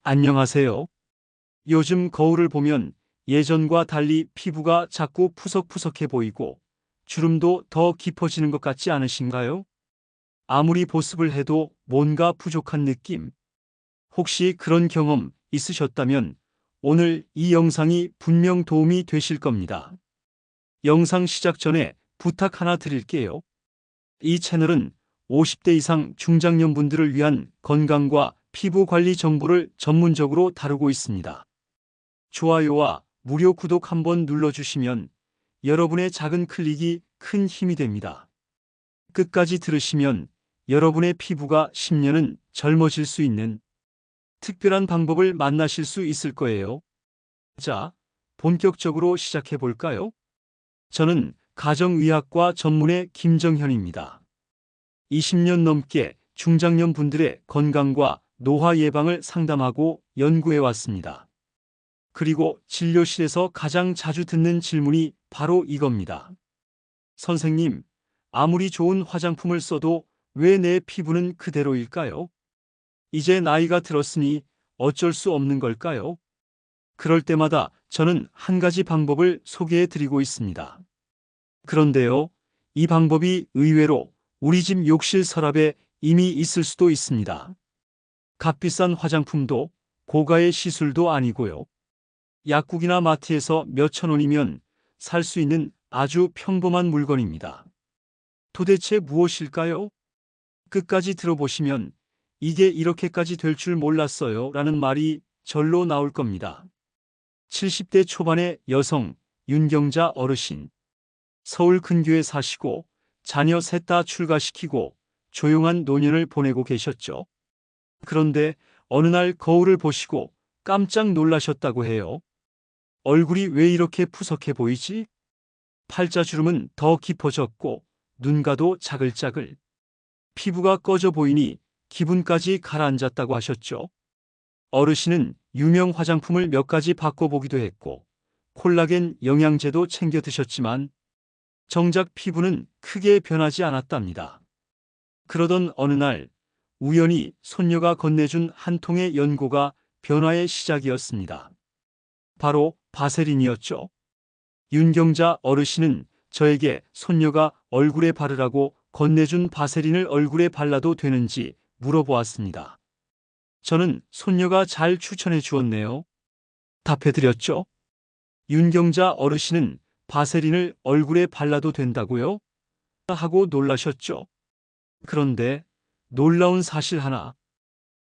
안녕하세요. 요즘 거울을 보면 예전과 달리 피부가 자꾸 푸석푸석해 보이고 주름도 더 깊어지는 것 같지 않으신가요? 아무리 보습을 해도 뭔가 부족한 느낌. 혹시 그런 경험 있으셨다면 오늘 이 영상이 분명 도움이 되실 겁니다. 영상 시작 전에 부탁 하나 드릴게요. 이 채널은 50대 이상 중장년분들을 위한 건강과 피부 관리 정보를 전문적으로 다루고 있습니다. 좋아요와 무료 구독 한번 눌러주시면 여러분의 작은 클릭이 큰 힘이 됩니다. 끝까지 들으시면 여러분의 피부가 10년은 젊어질 수 있는 특별한 방법을 만나실 수 있을 거예요. 자, 본격적으로 시작해 볼까요? 저는 가정의학과 전문의 김정현입니다. 20년 넘게 중장년 분들의 건강과 노화 예방을 상담하고 연구해 왔습니다. 그리고 진료실에서 가장 자주 듣는 질문이 바로 이겁니다. 선생님, 아무리 좋은 화장품을 써도 왜 내 피부는 그대로일까요? 이제 나이가 들었으니 어쩔 수 없는 걸까요? 그럴 때마다 저는 한 가지 방법을 소개해 드리고 있습니다. 그런데요, 이 방법이 의외로 우리 집 욕실 서랍에 이미 있을 수도 있습니다. 값비싼 화장품도 고가의 시술도 아니고요. 약국이나 마트에서 몇천 원이면 살 수 있는 아주 평범한 물건입니다. 도대체 무엇일까요? 끝까지 들어보시면 이게 이렇게까지 될 줄 몰랐어요 라는 말이 절로 나올 겁니다. 70대 초반의 여성, 윤경자 어르신. 서울 근교에 사시고 자녀 셋 다 출가시키고 조용한 노년을 보내고 계셨죠. 그런데 어느 날 거울을 보시고 깜짝 놀라셨다고 해요. 얼굴이 왜 이렇게 푸석해 보이지? 팔자주름은 더 깊어졌고 눈가도 자글자글. 피부가 꺼져 보이니 기분까지 가라앉았다고 하셨죠. 어르신은 유명 화장품을 몇 가지 바꿔보기도 했고 콜라겐 영양제도 챙겨 드셨지만 정작 피부는 크게 변하지 않았답니다. 그러던 어느 날 우연히 손녀가 건네준 한 통의 연고가 변화의 시작이었습니다. 바로 바세린이었죠. 윤경자 어르신은 저에게 손녀가 얼굴에 바르라고 건네준 바세린을 얼굴에 발라도 되는지 물어보았습니다. 저는 손녀가 잘 추천해 주었네요. 답해드렸죠. 윤경자 어르신은 바세린을 얼굴에 발라도 된다고요? 하고 놀라셨죠. 그런데 놀라운 사실 하나.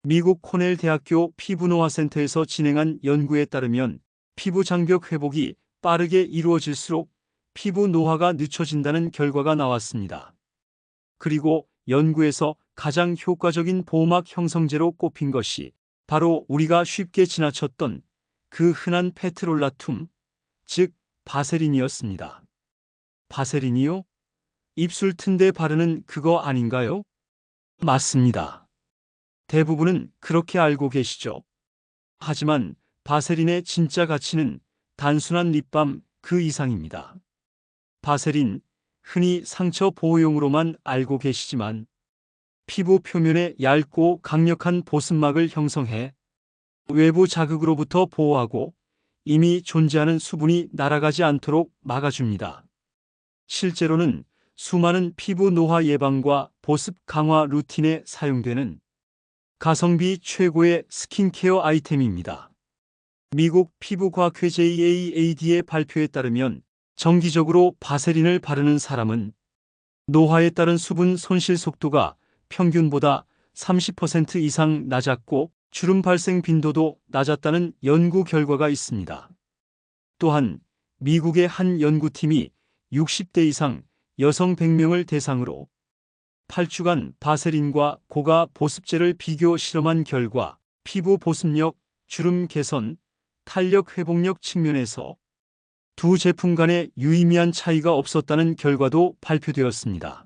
미국 코넬 대학교 피부노화센터에서 진행한 연구에 따르면 피부 장벽 회복이 빠르게 이루어질수록 피부 노화가 늦춰진다는 결과가 나왔습니다. 그리고 연구에서 가장 효과적인 보호막 형성제로 꼽힌 것이 바로 우리가 쉽게 지나쳤던 그 흔한 페트롤라툼, 즉 바세린이었습니다. 바세린이요? 입술 튼데 바르는 그거 아닌가요? 맞습니다. 대부분은 그렇게 알고 계시죠. 하지만 바세린의 진짜 가치는 단순한 립밤 그 이상입니다. 바세린, 흔히 상처 보호용으로만 알고 계시지만 피부 표면에 얇고 강력한 보습막을 형성해 외부 자극으로부터 보호하고 이미 존재하는 수분이 날아가지 않도록 막아줍니다. 실제로는 수많은 피부 노화 예방과 보습 강화 루틴에 사용되는 가성비 최고의 스킨케어 아이템입니다. 미국 피부과학회 JAAD의 발표에 따르면 정기적으로 바세린을 바르는 사람은 노화에 따른 수분 손실 속도가 평균보다 30% 이상 낮았고 주름 발생 빈도도 낮았다는 연구 결과가 있습니다. 또한 미국의 한 연구팀이 60대 이상 여성 100명을 대상으로 8주간 바세린과 고가 보습제를 비교 실험한 결과 피부 보습력, 주름 개선, 탄력 회복력 측면에서 두 제품 간에 유의미한 차이가 없었다는 결과도 발표되었습니다.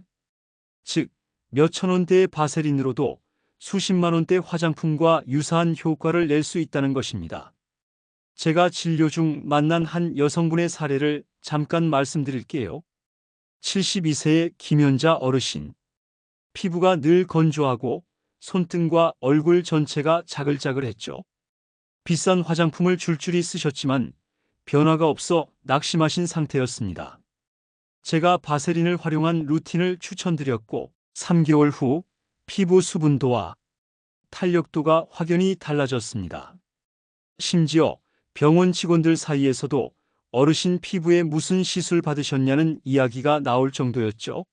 즉, 몇천 원대의 바세린으로도 수십만 원대 화장품과 유사한 효과를 낼 수 있다는 것입니다. 제가 진료 중 만난 한 여성분의 사례를 잠깐 말씀드릴게요. 72세의 김연자 어르신. 피부가 늘 건조하고 손등과 얼굴 전체가 자글자글했죠. 비싼 화장품을 줄줄이 쓰셨지만 변화가 없어 낙심하신 상태였습니다. 제가 바세린을 활용한 루틴을 추천드렸고 3개월 후 피부 수분도와 탄력도가 확연히 달라졌습니다. 심지어 병원 직원들 사이에서도 어르신 피부에 무슨 시술 받으셨냐는 이야기가 나올 정도였죠.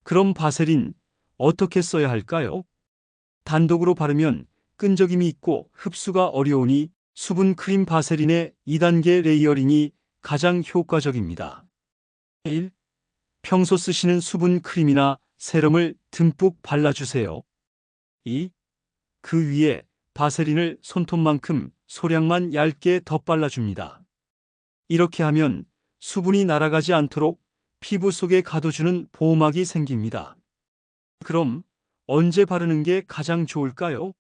그럼 바세린 어떻게 써야 할까요? 단독으로 바르면 끈적임이 있고 흡수가 어려우니 수분 크림 바세린의 2단계 레이어링이 가장 효과적입니다. 1. 평소 쓰시는 수분 크림이나 세럼을 듬뿍 발라주세요. 2. 그 위에 바세린을 손톱만큼 소량만 얇게 덧발라줍니다. 이렇게 하면 수분이 날아가지 않도록 피부 속에 가둬주는 보호막이 생깁니다. 그럼 언제 바르는 게 가장 좋을까요?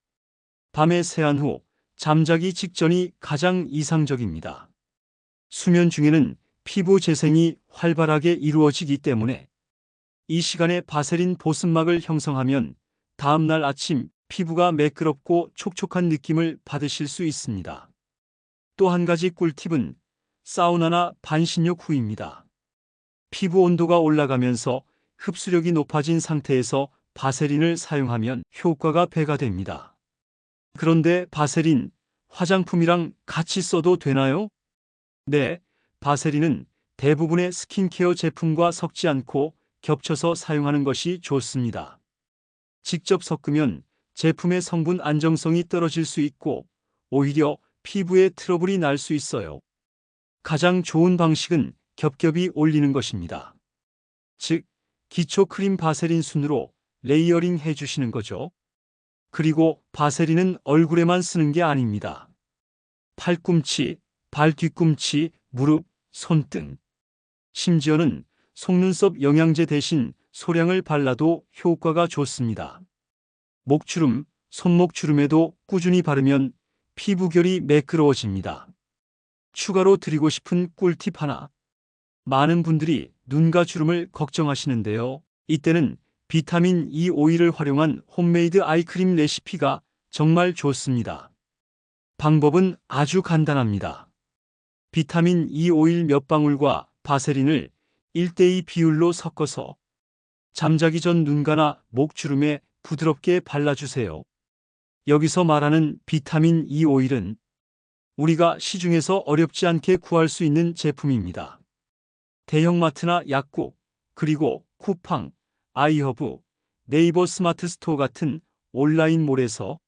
밤에 세안 후 잠자기 직전이 가장 이상적입니다. 수면 중에는 피부 재생이 활발하게 이루어지기 때문에 이 시간에 바세린 보습막을 형성하면 다음날 아침 피부가 매끄럽고 촉촉한 느낌을 받으실 수 있습니다. 또 한 가지 꿀팁은 사우나나 반신욕 후입니다. 피부 온도가 올라가면서 흡수력이 높아진 상태에서 바세린을 사용하면 효과가 배가 됩니다. 그런데 바세린, 화장품이랑 같이 써도 되나요? 네, 바세린은 대부분의 스킨케어 제품과 섞지 않고 겹쳐서 사용하는 것이 좋습니다. 직접 섞으면 제품의 성분 안정성이 떨어질 수 있고 오히려 피부에 트러블이 날 수 있어요. 가장 좋은 방식은 겹겹이 올리는 것입니다. 즉, 기초 크림 바세린 순으로 레이어링 해주시는 거죠. 그리고 바세린은 얼굴에만 쓰는 게 아닙니다. 팔꿈치, 발 뒤꿈치, 무릎, 손등, 심지어는 속눈썹 영양제 대신 소량을 발라도 효과가 좋습니다. 목주름, 손목주름에도 꾸준히 바르면 피부결이 매끄러워집니다. 추가로 드리고 싶은 꿀팁 하나. 많은 분들이 눈가 주름을 걱정하시는데요. 이때는 비타민 E 오일을 활용한 홈메이드 아이크림 레시피가 정말 좋습니다. 방법은 아주 간단합니다. 비타민 E 오일 몇 방울과 바세린을 1:2 비율로 섞어서 잠자기 전 눈가나 목주름에 부드럽게 발라주세요. 여기서 말하는 비타민 E 오일은 우리가 시중에서 어렵지 않게 구할 수 있는 제품입니다. 대형마트나 약국, 그리고 쿠팡, 아이허브, 네이버 스마트 스토어 같은 온라인몰에서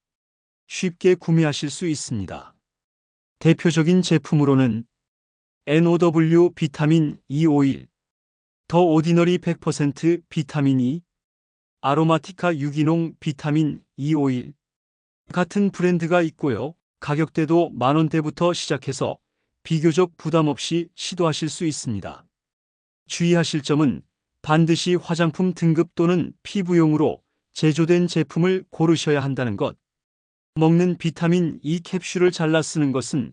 쉽게 구매하실 수 있습니다. 대표적인 제품으로는 NOW 비타민 E 오일, 더 오디너리 100% 비타민 E, 아로마티카 유기농 비타민 E 오일 같은 브랜드가 있고요. 가격대도 만원대부터 시작해서 비교적 부담 없이 시도하실 수 있습니다. 주의하실 점은 반드시 화장품 등급 또는 피부용으로 제조된 제품을 고르셔야 한다는 것. 먹는 비타민 E 캡슐을 잘라 쓰는 것은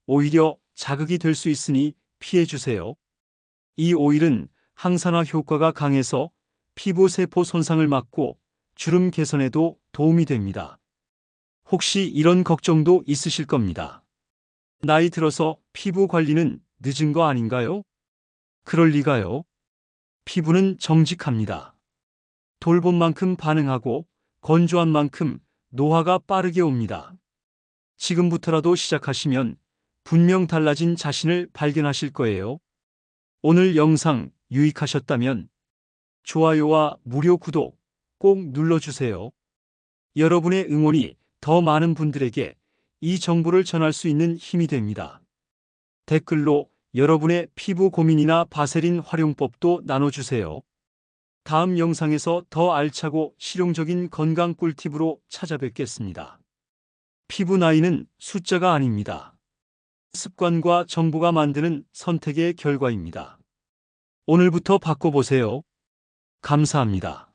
오히려 자극이 될 수 있으니 피해주세요. 이 오일은 항산화 효과가 강해서 피부 세포 손상을 막고 주름 개선에도 도움이 됩니다. 혹시 이런 걱정도 있으실 겁니다. 나이 들어서 피부 관리는 늦은 거 아닌가요? 그럴 리가요. 피부는 정직합니다. 돌본 만큼 반응하고 건조한 만큼 노화가 빠르게 옵니다. 지금부터라도 시작하시면 분명 달라진 자신을 발견하실 거예요. 오늘 영상 유익하셨다면 좋아요와 무료 구독 꼭 눌러주세요. 여러분의 응원이 더 많은 분들에게 이 정보를 전할 수 있는 힘이 됩니다. 댓글로 여러분의 피부 고민이나 바세린 활용법도 나눠주세요. 다음 영상에서 더 알차고 실용적인 건강 꿀팁으로 찾아뵙겠습니다. 피부 나이는 숫자가 아닙니다. 습관과 정보가 만드는 선택의 결과입니다. 오늘부터 바꿔보세요. 감사합니다.